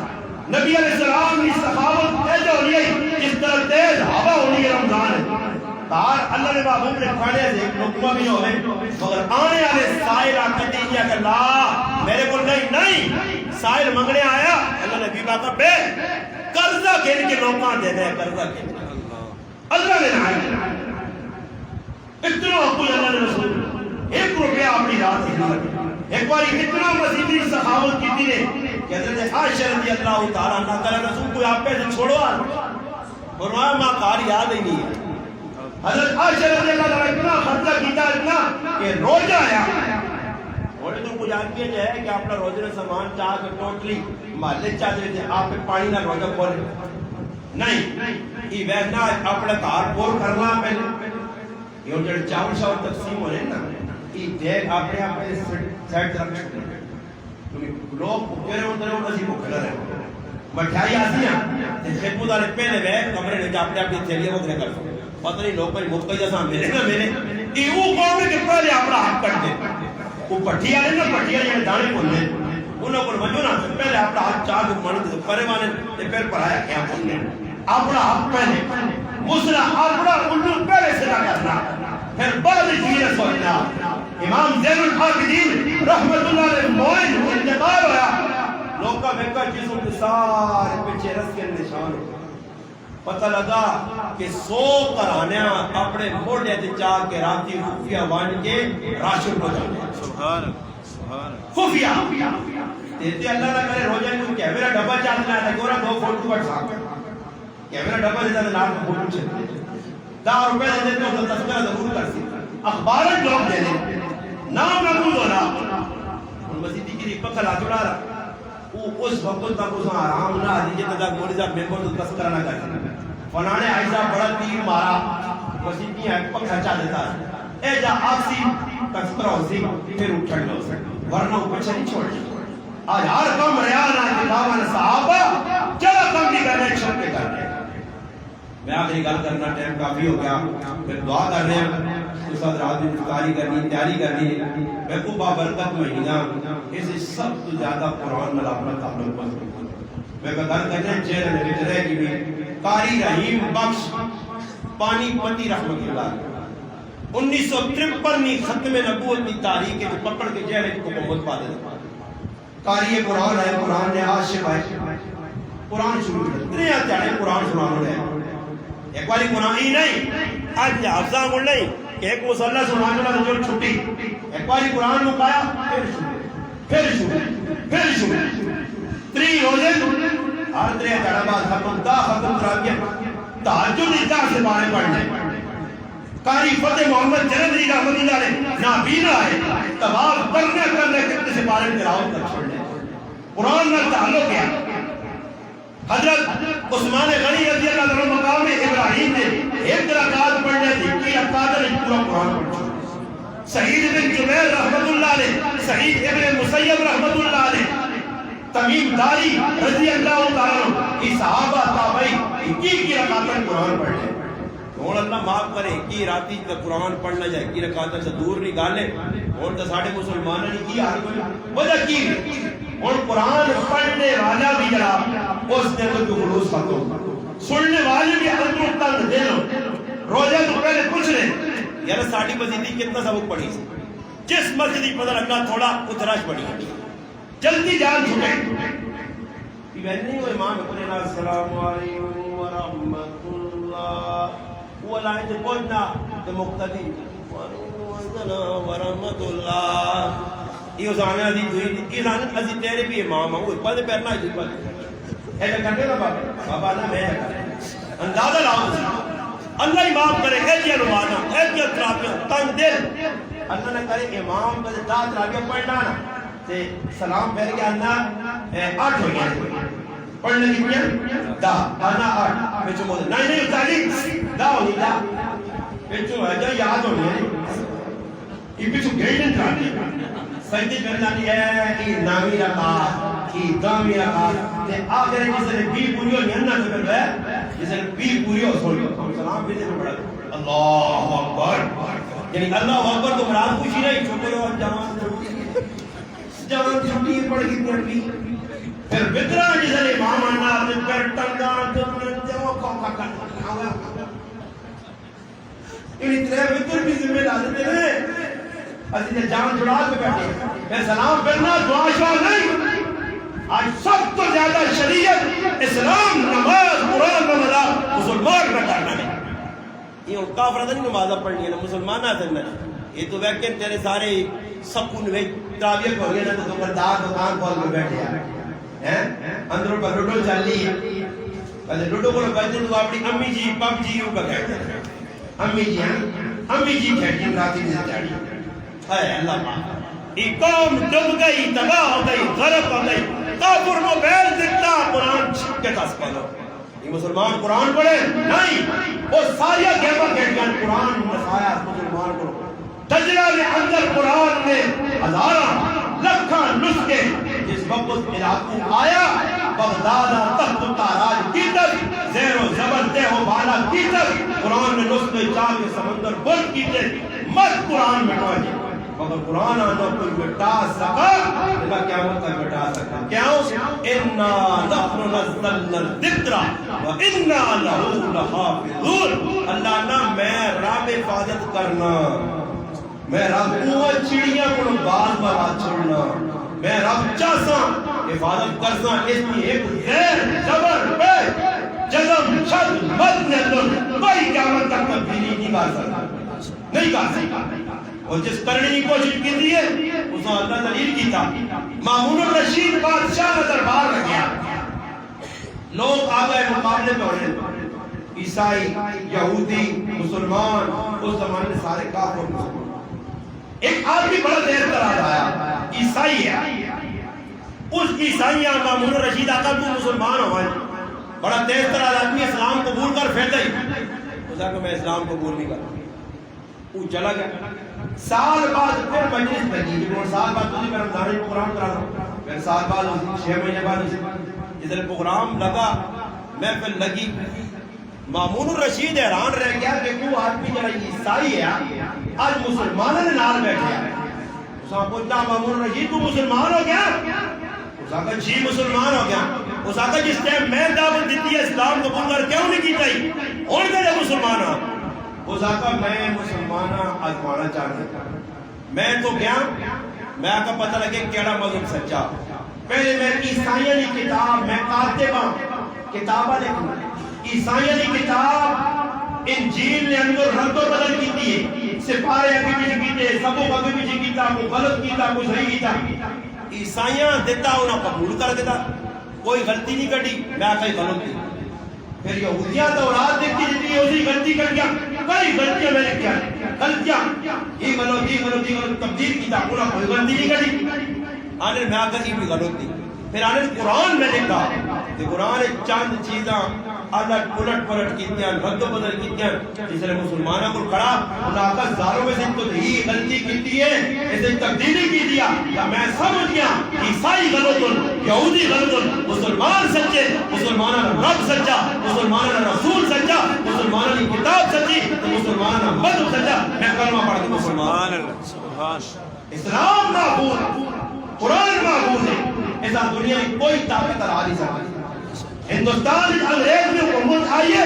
نبی علیہ السلام کی سخاوت ایجا ہونی ہے اس طرح تیز ہوا ہونی ہے رمضان ہے تار اللہ نے محبوب نے کھانے سے ایک لقمہ بھی ہوئے مگر آنے والے سائل آتے دیا کہ لا میرے کو نہیں سائل منگنے آیا اللہ نے بیبا کا بے قرضہ کھیل کے لوکاں دے دے قرضہ کھیل اللہ نے نہ اتنا حقوق اللہ نے رسول ایک روپیہ اپنی رات سے ایک بار اتنا مزیدی سخاوت کی تھی نے کہ حضرت عائشہ رضی اللہ تعالیٰ عنہ کہا رسول کوئی آپ پیسے چھوڑو فرمایا ماں کار یاد ہی نہیں ہے حضرت عائشہ رضی اللہ تعالیٰ اتنا خرچہ کیتا اتنا کہ روزہ آیا روزے تو کچھ آدمی جو ہے کہ اپنا روزے میں سامان چاہ کے ٹوٹلی محلے چاہتے تھے آپ پہ پانی نہ روزہ کھولے نہیں یہ ویسنا اپنا کار پور کرنا پہلے یہ جڑے چاول شاول تقسیم ہو رہے ہیں نا یہ دیکھ اپنے آپ پہ سیٹ رکھ چھوڑے لوگ بھوکے رہے ہوتے ہیں اسی کو کھلا رہے مٹھائی آتی ہیں خدمت والے پہلے گئے کمرے میں اپنے آپ کی تھیلیاں وغیرہ کر سکتے پتہ نہیں لوگ مفت جیسا ملے نا میرے یہ وہ قوم کے پہلے اپنا ہاتھ کٹ دے وہ پٹھی والے نا پٹھی والے دانے بولنے انہوں کو مجھو نا پہلے اپنا ہاتھ چاہ کے مانی دے پرے والے پھر پڑھایا کیا بولنے اپنا ہاتھ پہلے مسئلہ اپنا انہوں پہلے سے نہ کرنا پھر بعد چیزیں سوچنا امام زین العابدین رحمت اللہ علیہ موئن انتقال ہویا لوگ کا بھکا جسم کے سارے پیچھے رس کے نشان ہو پتہ لگا کہ 100 کرانیاں اپنے موڑے تے چاہ کے راتی خفیہ وان کے راشن کو جانے سبحان خفیہ دیتے اللہ نہ کرے روزہ کو کیمرہ ڈبا چاہتا ہے گورا 2 فوٹو پر ساتھ کیمرہ ڈبا دیتا ہے نام فوٹو چلتے 10 روپے دے دیتے ہو تذکرہ ضرور کر سکتا اخبارت لوگ دے دے نام نقود ہونا ان مسیدی کی ریپا کھلا چڑا رہا اس وقت تک اس آرام نہ دیجئے تک مولی صاحب ممبر تو تذکرہ نہ کرتے فلانے عائشہ بڑا تیر مارا مسیدی ہے پکھا چاہ دیتا ہے اے جا آسی تذکرہ ہو سی پھر اٹھن لو ورنہ پچھے نہیں چھوڑ آج ہر کم ریانا کتابان صحابہ چلا کم بھی کرنے چھوٹے کرنے میں آخری گل کرنا ٹائم کافی ہو گیا پھر دعا کر رہے ہیں اس وقت رات میں افطاری کرنی تیاری کرنی میں کو بابرکت مہینہ اس سب تو زیادہ قرآن میں اپنا تعلق بس میں قدر کرنے چہرے میں بچرے کی بھی قاری رحیم بخش پانی پتی رحمت اللہ 1953 ختم نبوت کی تاریخ کے پکڑ کے چہرے کو محمد پا دیتا قاری قرآن ہے قرآن نے عاشق ہے قرآن شروع کر اتنے آتے ہیں قرآن سنانا ہے ایک باری قرآن ہی نہیں آج حافظہ مل نہیں کہ ایک مسلح سنانا ہے جو چھٹی ایک باری قرآن مکایا پھر شروع 3 روزے ہر 3 جڑا بعد ختم دا ختم تراویح تہجد اس طرح سے بارے پڑھنے قاری فتح محمد جنتی رحمت اللہ علیہ نابینا ہے طواف کرنے کتنے سے بارے تلاوت کر چھوڑنے قرآن میں تعلق ہے حضرت عثمان غنی رضی اللہ عنہ مقام ابراہیم نے ایک رکعت پڑھنے تھی کہ رکعت میں پورا قرآن پڑھا سعید بن جبیر رحمت اللہ علیہ سعید ابن مسیب رحمت اللہ علیہ تمیم داری رضی اللہ تعالیٰ عنہ یہ صحابہ تابعی کی رکعت میں قرآن پڑھنے اور اللہ معاف کرے کی راتی تک قرآن پڑھنا جائے کی رکعت سے دور نہیں گالے اور تو ساڑھے مسلمانوں نے کی حال کوئی وجہ کی اور قرآن پڑھنے والا بھی جناب اس نے تو خلوص ختم سننے والے بھی اندر تنگ دے لو روزہ تو پہلے پوچھ رہے یار ساڑھی مزیدی کتنا سبق پڑھی سی جس مسجدی پتہ لگا تھوڑا اتراش پڑھی جلدی جان چھوٹے ایوین نہیں وہ امام اپنے السلام علیکم ورحمت اللہ وہ لائن سے پہنچنا تو مقتدی ورحمت اللہ یہ زانہ عزیز ہوئی تھی یہ زانہ عزیز تیرے بھی امام ہوں پڑھنے پہرنا عزیز پڑھنے ایسا کرنے گا بابا نا میں اندازہ لاؤں اللہ ہی معاف کرے اے جی علمانا اے جی اترابیاں تن دل اللہ نے کرے امام کا دا اترابیاں پڑھنا نا تے سلام پہلے گیا انا 8 ہو گیا پڑھنے کی پڑھیا دا انا 8 پیچھو موزے نہیں اتاری دا ہونی دا پیچھو ہے جو یاد ہونی ہے یہ پیچھو گیٹن کرانی سجدی کرنانی ہے کہ نامی رکھا کہ دامی رکھا تے آخر جسے نے بی پوری ہو نینہ سے کر رہے جسے نے بی پوری ہو سوڑی ہم سلام بھی سے پڑھا اللہ اکبر یعنی اللہ اکبر تو مراد خوشی نہیں چھوٹے ہو جوان چھوٹی پڑھ گی پڑھی پھر بکرا جسے نے امام آنا اپنے پر ٹنگا جو کھوکا کرنا انہیں ترے متر بھی ذمہ دار دینے اسی نے جان چھڑا کے بیٹھے میں سلام کرنا دعا شاہ نہیں آج سب تو زیادہ شریعت اسلام نماز قرآن کا مدار مسلمان کا کرنا نہیں یہ ان کافرہ نہیں نمازہ پڑھنی ہے نا مسلمان آتے ہیں یہ تو ویکن تیرے سارے سکون میں تراویح ہو گیا نا تو دکاندار دکان کھول کے بیٹھے ہیں اندروں پر لوڈو چل رہی ہے پہلے لوڈو کو بچے تو اپنی امی جی پاپ جی کا کہتے ہیں امی جی امی جی کہتی ہیں راتی میں چڑھی ہے اللہ پاک یہ قوم ڈوب گئی تباہ ہو گئی غرق ہو گئی کافر موبائل دیکھتا قرآن چھپ کے دس پڑھو یہ مسلمان قرآن پڑھے نہیں وہ ساری گیمہ کہتے ہیں قرآن نسایا مسلمان کو تجرہ میں اندر قرآن میں ہزارہ لکھاں نسخے جس وقت علاقوں آیا بغدادہ تخت تاراج کی تک زیر و زبر دے ہو بالا کی تک قرآن میں نسخے چاہ کے سمندر بلد کی تک مت قرآن مٹوا جی مگر قرآن آنا کوئی مٹا سکا اللہ قیامت تک مٹا سکا کیوں اِنَّا نَحْنُ نَزَّلْنَا الذِّكْرَ وَإِنَّا لَهُ لَحَافِظُونَ اللہ نا میں رب حفاظت کرنا میں رب وہ چڑیاں کو باز بارا چھڑنا میں رب چاہسا حفاظت کرسا اس کی ایک غیر زبر پہ جزم شد مد نیتن کوئی قیامت تک تبدیلی نہیں کر سکتا نہیں کر سکتا اور جس کرنے کی کوشش کی دیئے اس نے اللہ دلیل کی تھا مامون الرشید بادشاہ نے دربار رکھیا لوگ آگئے مقابلے میں ہونے عیسائی یہودی مسلمان اس زمانے میں سارے کافر مسلمان ایک آدمی بڑا دیر کر آیا عیسائی ہے اس عیسائیاں مامون الرشید آقا تو مسلمان ہوئے بڑا تیز طرح آدمی اسلام قبول کر پھر گئی اس کہ میں اسلام قبول نہیں کرتا وہ چلا گیا سال بعد پھر مجلس بنی سال بعد تجھے میں رمضان پروگرام کرا رہا پھر سال بعد 6 مہینے بعد جس نے پروگرام لگا میں پھر لگی مامون الرشید حیران رہ گیا کہ وہ آدمی جڑا عیسائی ہے آج مسلمانوں نے نال بیٹھے ہیں اس نے پوچھا مامون الرشید تو مسلمان ہو گیا اس نے کہا جی مسلمان ہو گیا اس نے کہا جس ٹائم میں دعوت دیتی ہے اسلام قبول کر کیوں نہیں کیتا ہی اور کہ مسلمان ہوں اس نے کہا میں مسلمانہ آزمانا چاہتا میں تو گیا میں آقا پتہ لگے کیڑا مذہب سچا پہلے میں عیسائیوں کی کتاب میں کاتبہ کتابہ لکھوں عیسائیوں کی کتاب انجیل نے اندر رد و بدل کی تھی سپارے ابھی بھی کیتے سبوں ابھی بھی کیتا کو غلط کیتا کو صحیح کیتا عیسائیاں دیتا انہاں قبول کر دیتا کوئی غلطی نہیں کٹی میں آقا ہی غلط تھی پھر یہودیاں تو اولاد دیکھتی جتنی اسی غلطی کر گیا کئی غلطیاں میں نے کیا غلطیاں یہ غلط تبدیل کیتا انہاں کوئی غلطی نہیں کٹی آنے میں آقا کی بھی غلط تھی پھر آنے قرآن میں لکھا کہ قرآن چند چیزاں الٹ پلٹ پلٹ کیتیاں رد و بدل کیتیاں جس نے مسلمانوں کو کھڑا انہاں آقا زاروں میں سے تو ہی غلطی کیتی ہے اسے تبدیلی کی دیا یا میں سمجھ گیا عیسائی غلط یہودی غلط مسلمان سچے مسلمانوں رب سچا مسلمانوں رسول سچا مسلمانوں کی کتاب سچی مسلمانوں مذہب سچا میں کلمہ پڑھ کے مسلمان اسلام معبود قرآن معبود ہے ایسا دنیا میں کوئی طاقت آ نہیں سکتی ہندوستان میں انگریز میں حکومت آئی ہے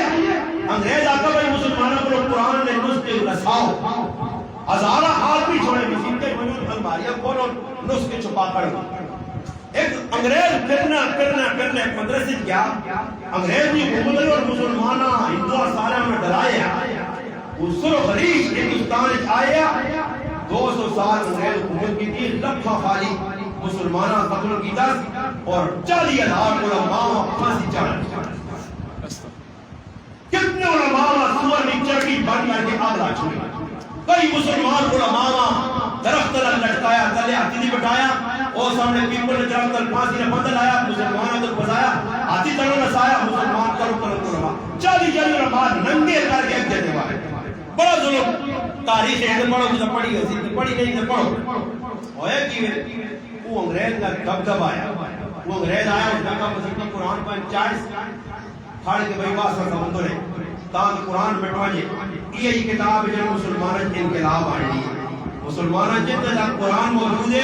انگریز آقا بھائی مسلمانوں کو قرآن نے نسخے رساؤ ہزارہ آدمی چھوڑے مسیح کے وجود الماریاں کھولو نسخے چھپا کر ایک انگریز پھرنا ایک مدرسے کیا انگریز کی حکومت اور مسلمانہ ہندوہ سارے میں ڈرائے وہ سر خریش ہندوستان آیا 200 سال انگریز حکومت کی تھی لکھا خالی مسلمانہ قتل کی دس اور 40,000 علماء پھانسی چڑھا کتنے علماء سور نیچر کی بن کر کے آگ لا چھوڑے کئی مسلمان علماء درخت لٹکایا تلے ہاتھی نہیں بٹھایا اور سامنے پیپل نے درخت پھانسی نے بندل آیا مسلمانوں کو بزایا ہاتھی تلوں نسایا مسلمان کرو علماء 40 علماء ننگے کر کے دینے والے بڑا ظلم تاریخ ہے پڑھو تو پڑھی ہوئی پڑھی نہیں تو پڑھو ہویا کی وہ انگریز کا دبدب آیا وہ انگریز آیا اس نے کہا مسلمان قرآن پر 40 کھاڑ کے بھائی واسطہ سمندر ہے تاکہ قرآن بٹھوا جائے یہ کتاب جو مسلمان انقلاب آئی مسلمانہ جتنے تک قرآن موجود ہے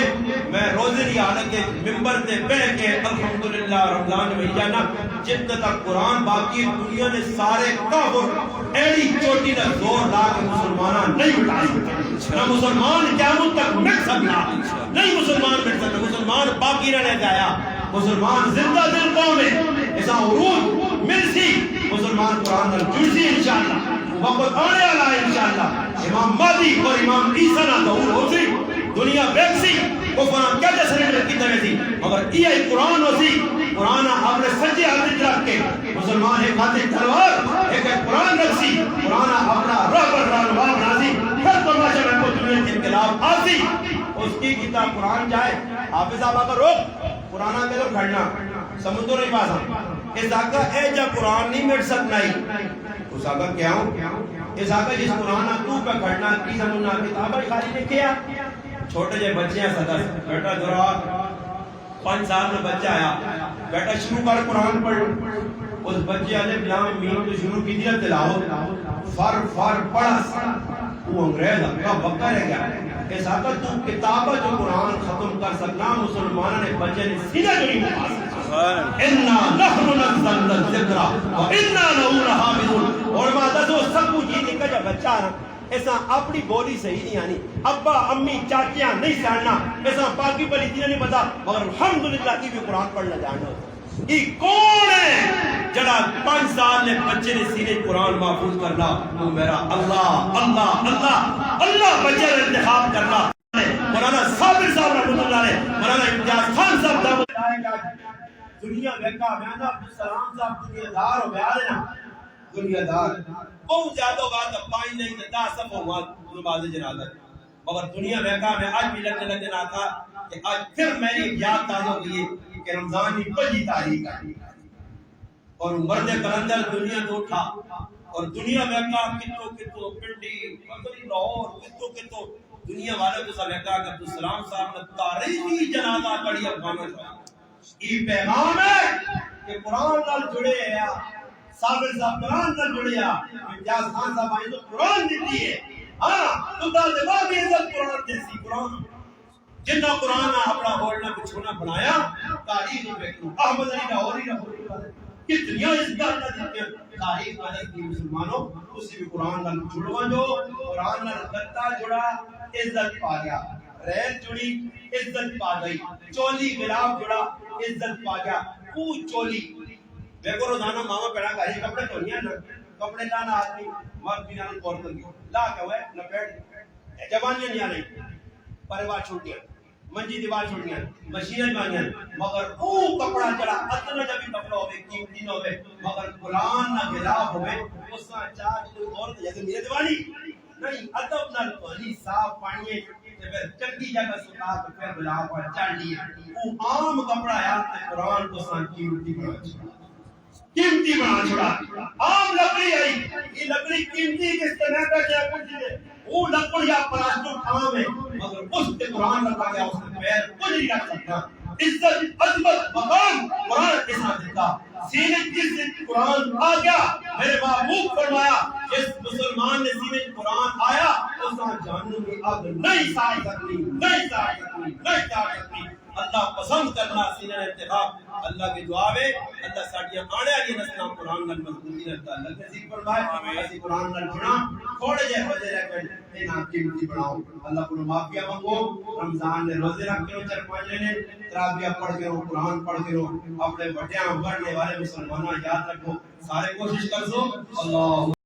میں روزے کی حالت کے ممبر تے بیٹھ کے الحمدللہ رمضان میں جانا جتنے تک قرآن باقی دنیا نے سارے کافر ایڑی چوٹی نہ زور لا کے مسلمانہ نہیں اٹھائی نہ مسلمان قیامت تک مٹ سکنا نہیں مسلمان مٹ سکنا مسلمان باقی رہنے جایا مسلمان زندہ دل قوم ہے ایسا عروج مل سی مسلمان قرآن نال جڑ سی انشاءاللہ وقت آنے والا ہے انشاءاللہ امام مہدی اور امام عیسیٰ نہ ظہور ہو سی دنیا بیک سی کفران کہتے سرنڈر کی طرح سی مگر یہ قرآن ہو سی قرآن اپنے سچے حضرت رکھ کے مسلمان ایک ہاتھ تلوار ایک قرآن رکھ سی قرآن اپنا رہبر رہنما بنا سی ہر تماشا میں کو دنیا کے انقلاب آسی اس کی کتاب قرآن جائے حافظ صاحب آقا روک قرآن کے تو کھڑنا سمندر نہیں پاسا اس آقا اے جا قرآن نہیں مٹ سکنا ہی اس آقا کیا ہوں اس آقا جس قرآن تو پہ کھڑنا کی سمجھنا کتابہ خالی نے کیا چھوٹے جے بچے ہیں صدر بیٹا ذرا 5 سال میں بچہ آیا بیٹا شروع کر قرآن پڑھ اس بچے آنے بلام مین تو شروع کی دیا تلاوت فر پڑھا وہ انگریز کا بکر ہے کیا اس آقا تو کتابہ جو قرآن ختم کر سکنا مسلمانہ نے بچے نے سیدھا جو نہیں مقاصد اِنَّا نَحْنُ نَزَّلْنَا الذِّكْرَ وَإِنَّا لَهُ لَحَافِظُونَ اور ماتا جو سب کچھ یہ نکا جب بچہ نا ایسا اپنی بولی صحیح نہیں آنی ابا امی چاچیاں نہیں ساننا ایسا باقی بلی دینا نہیں پتا مگر الحمدللہ کی بھی قرآن پڑھنا جاننا یہ کون ہے جڑا 5 سال نے بچے نے سینے قرآن محفوظ کرنا وہ میرا اللہ اللہ اللہ اللہ بچے نے انتخاب کرنا مولانا صابر صاحب رحمۃ اللہ علیہ مولانا امتیاز خان صاحب دعوت دنیا میں کامیاب عبدالسلام صاحب دنیا دار ہو گیا نا دنیا دار بہت زیادہ بات اب 5 نہیں 10 سب ہوا نماز جنازہ مگر دنیا میں کامیاب آج بھی لگنے لگنا تھا کہ آج پھر میری یاد تازہ ہو گئی کہ رمضان کی 25 تاریخ ہے اور مرد کلندر دنیا تو اٹھا اور دنیا میں کہا کتو پنڈی مغربی لاہور کتو دنیا والے کو سب کہا کہ عبدالسلام صاحب نے تاریخی جنازہ پڑھی افغانستان یہ پیغام ہے کہ قرآن نال جڑے ہیں صابر صاحب قرآن نال جڑے ہیں امتیاز خان صاحب آئے تو قرآن دیتی ہے ہاں تو دا دماغ عزت قرآن دیسی قرآن جنہ قرآن اپنا بولنا بچھونا بنایا تاریخ میں احمد علی لاہوری رحمۃ اللہ کتنی اس کا اللہ دیتے ہیں تاریخ والے کی مسلمانوں اسی بھی قرآن نال جڑوا جو قرآن نال گتا جڑا عزت پا گیا ریت جڑی عزت پا گئی چولی غلاف جڑا عزت پا گیا وہ چولی دیکھو روزانہ ماما پہنا گھر کپڑے دھویا نا کپڑے لانا آدمی مرد بھی نال کور کر گیا لا کے ہوئے لپیٹ جوانیاں نہیں آنے پریوار چھوڑ دیا منجی دیوار چھوڑ دیا مشینیں بانیاں مگر او کپڑا جڑا اتنا جب بھی کپڑا ہوئے قیمتی نہ ہوئے مگر قرآن نہ غلاف ہوئے اس کا چاہ جو اور جیسے میرے دیوانی نہیں ادب نال پانی صاف پانی پھر چنگی جگہ سکھا تو پھر غلاف پر چڑھ لیا وہ عام کپڑا ہے قرآن کو سان قیمتی بنا چھوڑا عام لکڑی آئی یہ لکڑی قیمتی کس طرح کا کیا کچھ ہے وہ لکڑ یا پلاسٹر کام ہے مگر اس پہ قرآن رکھا گیا اس نے پیر کچھ نہیں رکھ سکتا عزت عظمت مقام قرآن کے ساتھ دیتا سینے جس قرآن آ گیا میرے محبوب فرمایا جس مسلمان نے سینے قرآن آیا اس کا جہنم کی آگ نہیں ساڑ سکتی نہیں ساڑ سکتی نہیں ساڑ سکتی اللہ پسند کرنا سینے انتخاب اللہ کی دعا ہے اللہ ساڑیاں آنے آگے نسلہ قرآن نال مضبوطی رکھتا اللہ نصیب فرمائے ایسی قرآن نال جڑا تھوڑے جے بجے رہ کر اینا قیمتی بناؤ اللہ کو معافیا مانگو رمضان نے روزے رکھ کے چر پانچ نے تراویح پڑھ کے رو قرآن پڑھ کے رو اپنے بڑیاں بڑھنے والے مسلمانوں یاد رکھو سارے کوشش کر دو اللہ